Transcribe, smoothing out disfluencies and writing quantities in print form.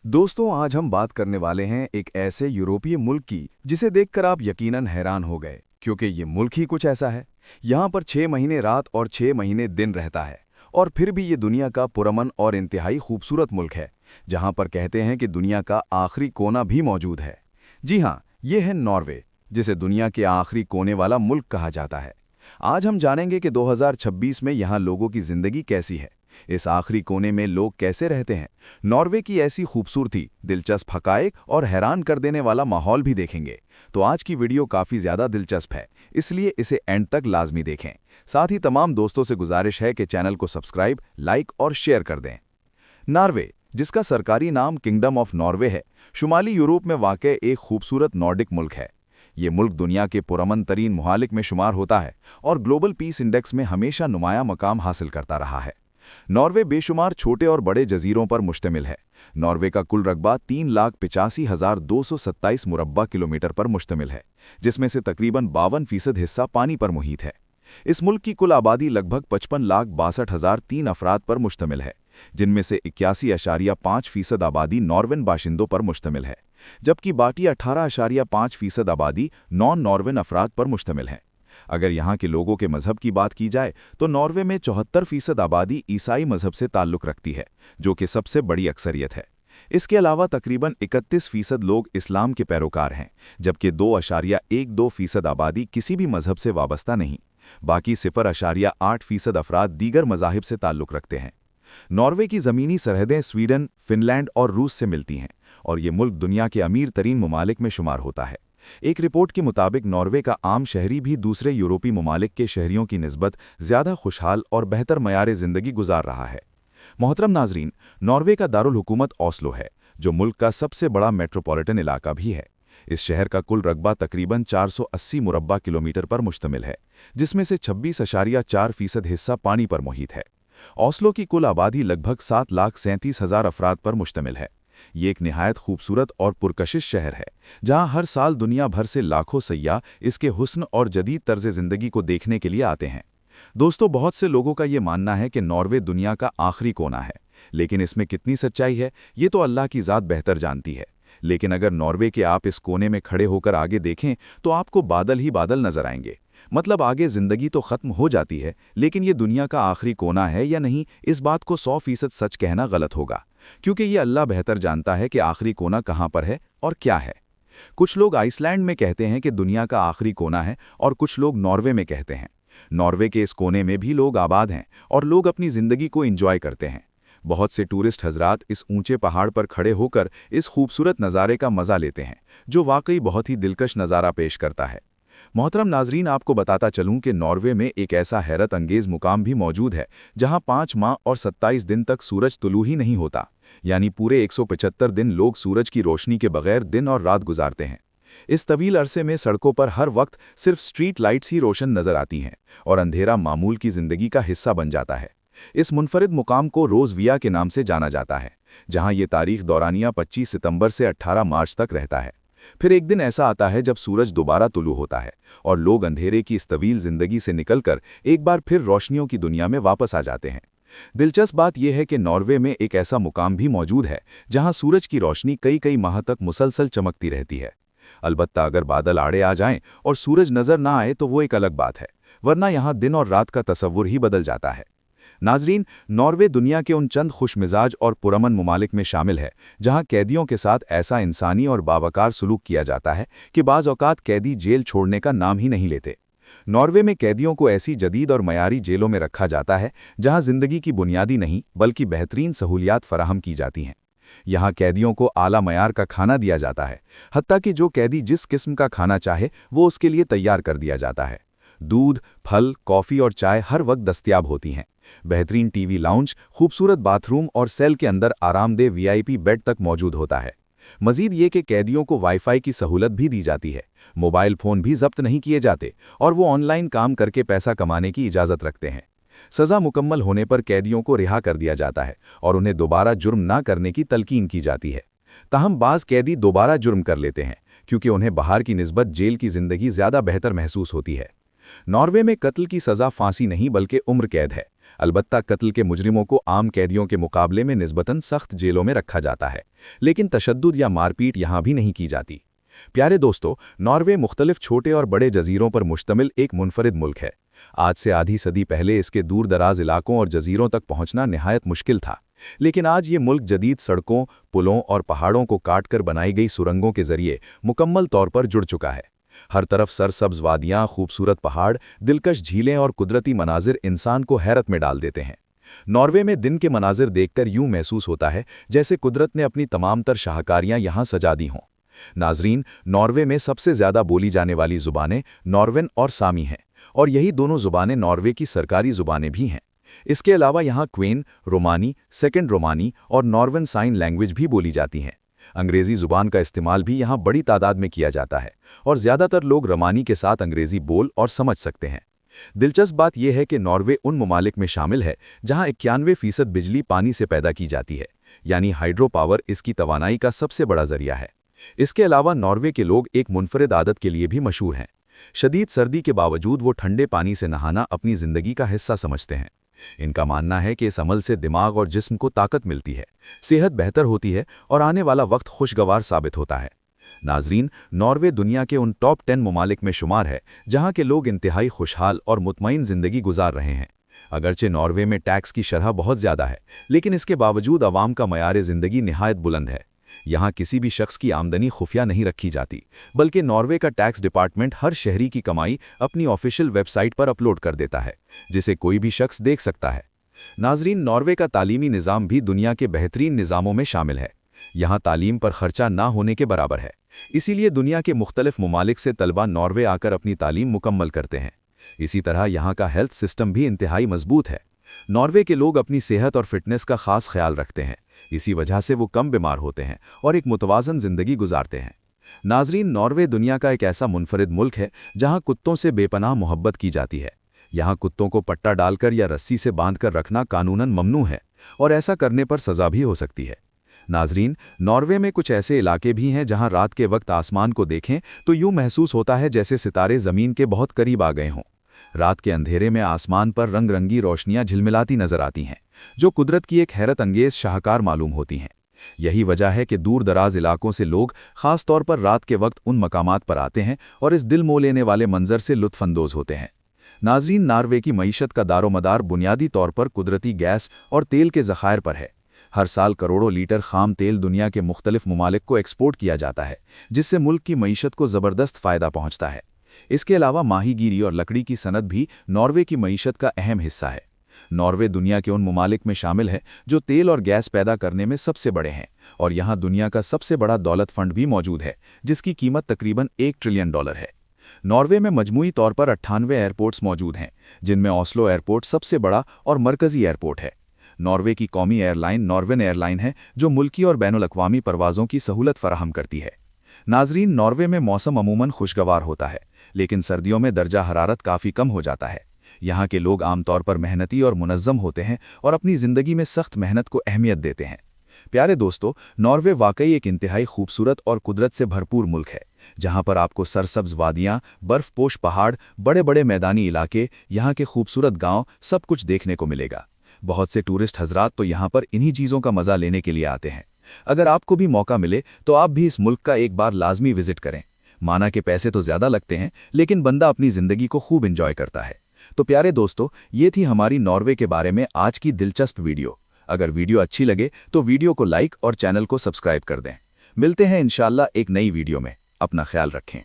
दोस्तों, आज हम बात करने वाले हैं एक ऐसे यूरोपीय मुल्क की जिसे देखकर आप यकीनन हैरान हो गए, क्योंकि ये मुल्क ही कुछ ऐसा है। यहाँ पर 6 महीने रात और 6 महीने दिन रहता है, और फिर भी ये दुनिया का पुरअमन और इंतहाई खूबसूरत मुल्क है, जहाँ पर कहते हैं कि दुनिया का आखिरी कोना भी मौजूद है। जी हाँ, ये है नॉर्वे, जिसे दुनिया के आखिरी कोने वाला मुल्क कहा जाता है। आज हम जानेंगे कि 2026 में यहाँ लोगों की जिंदगी कैसी है, इस आखिरी कोने में लोग कैसे रहते हैं। नॉर्वे की ऐसी खूबसूरती, दिलचस्प हकायक और हैरान कर देने वाला माहौल भी देखेंगे। तो आज की वीडियो काफ़ी ज़्यादा दिलचस्प है, इसलिए इसे एंड तक लाजमी देखें। साथ ही तमाम दोस्तों से गुजारिश है कि चैनल को सब्सक्राइब, लाइक और शेयर कर दें। नॉर्वे, जिसका सरकारी नाम किंगडम ऑफ नॉर्वे है, शुमाली यूरोप में वाक़ एक खूबसूरत नॉर्डिक मुल्क है। ये मुल्क दुनिया के पुरअमन तरीन ममालिक में शुमार होता है और ग्लोबल पीस इंडेक्स में हमेशा नुमाया मकाम हासिल करता रहा है। नॉर्वे बेशुमार छोटे और बड़े जजीरों पर मुश्तमिल है। नॉर्वे का कुल रकबा 3,85,227 मुरब्बा किलोमीटर पर मुश्तमिल है, जिसमें से तकरीबन 52% हिस्सा पानी पर मुहित है। इस मुल्क की कुल आबादी लगभग 55,62,003 अफराद पर मुश्तमिल है, जिनमें से 81.5% आबादी नॉर्वेन बाशिंदों पर मुश्तमिल है, जबकि बाकी 18.5% आबादी नॉन नॉर्वेन अफराद पर मुश्तमिल है। अगर यहाँ के लोगों के मजहब की बात की जाए तो नॉर्वे में 74% आबादी ईसाई मजहब से ताल्लुक़ रखती है, जो कि सबसे बड़ी अक्सरियत है। इसके अलावा तकरीबन 31% लोग इस्लाम के पैरोकार हैं, जबकि 2.12% आबादी किसी भी मजहब से वाबस्ता नहीं। बाकी 0.8% अफराद दीगर मज़ाहिब से ताल्लुक़ रखते हैं। नॉर्वे की ज़मीनी सरहदें स्वीडन, फिनलैंड और रूस से मिलती हैं, और ये मुल्क दुनिया के अमीर तरीन ममालिक में शुमार होता है। एक रिपोर्ट के मुताबिक नॉर्वे का आम शहरी भी दूसरे यूरोपी ममालिक के शहरियों की निस्बत ज़्यादा खुशहाल और बेहतर मयार ज़िंदगी गुजार रहा है। मोहतरम नाजरीन, नॉर्वे का दारुल हुकूमत ओस्लो है, जो मुल्क का सबसे बड़ा मेट्रोपॉलिटन इलाका भी है। इस शहर का कुल रकबा तकरीबन 480 मुरब्बा किलोमीटर पर मुश्तमिल है, जिसमें से 26.4% हिस्सा पानी पर मुहित है। ओस्लो की कुल आबादी लगभग 7,37,000 अफराद पर मुश्तमिल है। ये एक निहायत खूबसूरत और पुरकशिश शहर है, जहां हर साल दुनिया भर से लाखों सयाह इसके हुस्न और जदीद तर्ज ज़िंदगी को देखने के लिए आते हैं। दोस्तों, बहुत से लोगों का ये मानना है कि नॉर्वे दुनिया का आखिरी कोना है, लेकिन इसमें कितनी सच्चाई है, ये तो अल्लाह की ज़ात बेहतर जानती है। लेकिन अगर नॉर्वे के आप इस कोने में खड़े होकर आगे देखें तो आपको बादल ही बादल नजर आएंगे। मतलब आगे ज़िंदगी तो ख़त्म हो जाती है, लेकिन ये दुनिया का आखिरी कोना है या नहीं, इस बात को 100% सच कहना गलत होगा, क्योंकि ये अल्लाह बेहतर जानता है कि आखिरी कोना कहाँ पर है और क्या है। कुछ लोग आइसलैंड में कहते हैं कि दुनिया का आखिरी कोना है, और कुछ लोग नॉर्वे में कहते हैं। नॉर्वे के इस कोने में भी लोग आबाद हैं और लोग अपनी ज़िंदगी को एंजॉय करते हैं। बहुत से टूरिस्ट हजरात इस ऊंचे पहाड़ पर खड़े होकर इस खूबसूरत नज़ारे का मज़ा लेते हैं, जो वाकई बहुत ही दिलकश नज़ारा पेश करता है। मोहतरम नाजरीन, आपको बताता चलूं कि नॉर्वे में एक ऐसा हैरत अंगेज़ मुकाम भी मौजूद है, जहां 5 माह और 27 दिन तक सूरज तुलू ही नहीं होता, यानी पूरे 175 दिन लोग सूरज की रोशनी के बगैर दिन और रात गुजारते हैं। इस तवील अरसे में सड़कों पर हर वक्त सिर्फ स्ट्रीट लाइट्स ही रोशन नजर आती हैं, और अंधेरा मामूल की ज़िंदगी का हिस्सा बन जाता है। इस मुनफरिद मुकाम को रोज़विया के नाम से जाना जाता है, जहां ये तारीख दौरानिया 25 सितंबर से 18 मार्च तक रहता है। फिर एक दिन ऐसा आता है जब सूरज दोबारा तुलू होता है और लोग अंधेरे की इस तवील ज़िंदगी से निकलकर एक बार फिर रोशनियों की दुनिया में वापस आ जाते हैं। दिलचस्प बात यह है कि नॉर्वे में एक ऐसा मुकाम भी मौजूद है जहां सूरज की रोशनी कई कई माह तक मुसलसल चमकती रहती है। अलबत्ता अगर बादल आड़े आ जाएं और सूरज नज़र ना आए तो वो एक अलग बात है, वरना यहाँ दिन और रात का तसव्वुर ही बदल जाता है। नाजरीन, नॉर्वे दुनिया के उन चंद खुशमिजाज और पुरअमन ममालिक में शामिल है जहां कैदियों के साथ ऐसा इंसानी और बावकार सलूक किया जाता है कि बाज़ औक़ात कैदी जेल छोड़ने का नाम ही नहीं लेते। नॉर्वे में कैदियों को ऐसी जदीद और मयारी जेलों में रखा जाता है जहां ज़िंदगी की बुनियादी नहीं बल्कि बेहतरीन सहूलियात फराहम की जाती हैं। यहाँ कैदियों को आला मयार का खाना दिया जाता है, हत्ता कि जो कैदी जिस किस्म का खाना चाहे वो उसके लिए तैयार कर दिया जाता है। दूध, फल, कॉफ़ी और चाय हर वक्त दस्तयाब होती हैं। बेहतरीन टीवी लाउंज, खूबसूरत बाथरूम और सेल के अंदर आरामदेह वीआईपी बेड तक मौजूद होता है। मजीद ये कि कैदियों को वाईफाई की सहूलत भी दी जाती है, मोबाइल फ़ोन भी जब्त नहीं किए जाते और वो ऑनलाइन काम करके पैसा कमाने की इजाज़त रखते हैं। सज़ा मुकम्मल होने पर कैदियों को रिहा कर दिया जाता है और उन्हें दोबारा जुर्म ना करने की तलकीन की जाती है। ताहम बाज़ कैदी दोबारा जुर्म कर लेते हैं, क्योंकि उन्हें बाहर की निस्बत जेल की ज़िंदगी ज़्यादा बेहतर महसूस होती है। नॉर्वे में कत्ल की सज़ा फांसी नहीं बल्कि उम्र कैद है। अलबत्ता कत्ल के मुजरिमों को आम कैदियों के मुकाबले में निस्बतन सख्त जेलों में रखा जाता है, लेकिन तशद्दुद या मारपीट यहाँ भी नहीं की जाती। प्यारे दोस्तों, नॉर्वे मुख्तलिफ छोटे और बड़े जजीरों पर मुश्तमिल एक मुनफरिद मुल्क है। आज से आधी सदी पहले इसके दूर दराज इलाकों और जजीरों तक पहुंचना निहायत मुश्किल था, लेकिन आज ये मुल्क जदीद सड़कों, पुलों और पहाड़ों को काटकर बनाई गई सुरंगों के जरिए मुकम्मल तौर पर जुड़ चुका है। हर तरफ सरसब्ज वादियाँ, खूबसूरत पहाड़, दिलकश झीलें और कुदरती मनाजिर इंसान को हैरत में डाल देते हैं। नॉर्वे में दिन के मनाजिर देखकर यूं महसूस होता है जैसे कुदरत ने अपनी तमाम तर शाहकारियां यहां सजा दी हों। नाजरीन, नॉर्वे में सबसे ज़्यादा बोली जाने वाली ज़ुबानें नॉर्वेन और सामी हैं, और यही दोनों ज़ुबानें नॉर्वे की सरकारी ज़ुबानें भी हैं। इसके अलावा यहाँ क्वेन, रोमानी, सेकेंड रोमानी और नॉर्वेन साइन लैंग्वेज भी बोली जाती हैं। अंग्रेज़ी ज़ुबान का इस्तेमाल भी यहाँ बड़ी तादाद में किया जाता है, और ज़्यादातर लोग रोमानी के साथ अंग्रेज़ी बोल और समझ सकते हैं। दिलचस्प बात यह है कि नॉर्वे उन ममालिक में शामिल है जहाँ 91% बिजली पानी से पैदा की जाती है, यानी हाइड्रो पावर इसकी तवानाई का सबसे बड़ा जरिया है। इसके अलावा नॉर्वे के लोग एक मुनफरिद आदत के लिए भी मशहूर हैं। शदीद सर्दी के बावजूद वो ठंडे पानी से नहाना अपनी ज़िंदगी का हिस्सा समझते हैं। इनका मानना है कि इस अमल से दिमाग और जिस्म को ताकत मिलती है, सेहत बेहतर होती है और आने वाला वक्त खुशगवार साबित होता है। नाजरीन, नॉर्वे दुनिया के उन टॉप 10 ममालिक में शुमार है जहां के लोग इंतहाई खुशहाल और मुतमईन ज़िंदगी गुजार रहे हैं। अगरचे नॉर्वे में टैक्स की शरह बहुत ज़्यादा है, लेकिन इसके बावजूद आवाम का मयार ज़िंदगी निहायत बुलंद है। यहाँ किसी भी शख्स की आमदनी खुफिया नहीं रखी जाती, बल्कि नॉर्वे का टैक्स डिपार्टमेंट हर शहरी की कमाई अपनी ऑफिशियल वेबसाइट पर अपलोड कर देता है, जिसे कोई भी शख्स देख सकता है। नाजरीन, नॉर्वे का तालीमी निज़ाम भी दुनिया के बेहतरीन निज़ामों में शामिल है। यहाँ तालीम पर खर्चा ना होने के बराबर है, इसीलिए दुनिया के मुख्तलिफ ममालिक से तलबा नॉर्वे आकर अपनी तालीम मुकम्मल करते हैं। इसी तरह यहाँ का हेल्थ सिस्टम भी इंतहाई मजबूत है। नॉर्वे के लोग अपनी सेहत और फिटनेस का खास ख्याल रखते हैं, इसी वजह से वो कम बीमार होते हैं और एक मुतवाज़न ज़िंदगी गुजारते हैं। नाजरीन, नॉर्वे दुनिया का एक ऐसा मुनफरिद मुल्क है जहाँ कुत्तों से बेपनाह मोहब्बत की जाती है। यहाँ कुत्तों को पट्टा डालकर या रस्सी से बांधकर रखना कानूनन ममनू है, और ऐसा करने पर सज़ा भी हो सकती है। नाजरीन, नॉर्वे में कुछ ऐसे इलाके भी हैं जहाँ रात के वक्त आसमान को देखें तो यूँ महसूस होता है जैसे सितारे ज़मीन के बहुत करीब आ गए हों। रात के अंधेरे में आसमान पर रंग रंगी रोशनियां झिलमिलाती नजर आती हैं, जो कुदरत की एक हैरत अंगेज शाहकार मालूम होती हैं। यही वजह है कि दूर दराज इलाकों से लोग खास तौर पर रात के वक्त उन मकामात पर आते हैं और इस दिल मोह लेने वाले मंजर से लुत्फानंदोज होते हैं। नाजरीन, नॉर्वे की मईशत का दारोमदार बुनियादी तौर पर कुदरती गैस और तेल के ज़खायर पर है। हर साल करोड़ों लीटर खाम तेल दुनिया के मुख्तलिफ ममालिक को एक्सपोर्ट किया जाता है, जिससे मुल्क की मईशत को ज़बरदस्त फ़ायदा पहुँचता है। इसके अलावा माहीगीरी और लकड़ी की सनत भी नॉर्वे की मईशत का अहम हिस्सा है। नॉर्वे दुनिया के उन ममालिक में शामिल है जो तेल और गैस पैदा करने में सबसे बड़े हैं, और यहाँ दुनिया का सबसे बड़ा दौलत फंड भी मौजूद है, जिसकी कीमत तकरीबन $1 ट्रिलियन है। नॉर्वे में मजमूई तौर पर 98 एयरपोर्ट्स मौजूद हैं, जिनमें ओस्लो एयरपोर्ट सबसे बड़ा और मरकज़ी एयरपोर्ट है। नॉर्वे की कौमी एयरलाइन नॉर्वेन एयरलाइन है, जो मुल्की और बैनुल-अक़वामी परवाज़ों की सहूलत फराहम करती है। नाजरीन, नॉर्वे में मौसम अमूमन खुशगवार होता है, लेकिन सर्दियों में दर्जा हरारत काफ़ी कम हो जाता है। यहाँ के लोग आमतौर पर मेहनती और मुनज़्ज़म होते हैं और अपनी ज़िंदगी में सख्त मेहनत को अहमियत देते हैं। प्यारे दोस्तों, नॉर्वे वाकई एक इंतहाई खूबसूरत और कुदरत से भरपूर मुल्क है, जहाँ पर आपको सरसब्ज वादियाँ, बर्फ़पोश पहाड़, बड़े बड़े मैदानी इलाके, यहाँ के खूबसूरत गाँव, सब कुछ देखने को मिलेगा। बहुत से टूरिस्ट हजरात तो यहाँ पर इन्हीं चीज़ों का मज़ा लेने के लिए आते हैं। अगर आपको भी मौका मिले तो आप भी इस मुल्क का एक बार लाजमी विजिट करें। माना कि पैसे तो ज़्यादा लगते हैं, लेकिन बंदा अपनी ज़िंदगी को खूब एंजॉय करता है। तो प्यारे दोस्तों, ये थी हमारी नॉर्वे के बारे में आज की दिलचस्प वीडियो। अगर वीडियो अच्छी लगे तो वीडियो को लाइक और चैनल को सब्सक्राइब कर दें। मिलते हैं इंशाअल्लाह एक नई वीडियो में। अपना ख्याल रखें।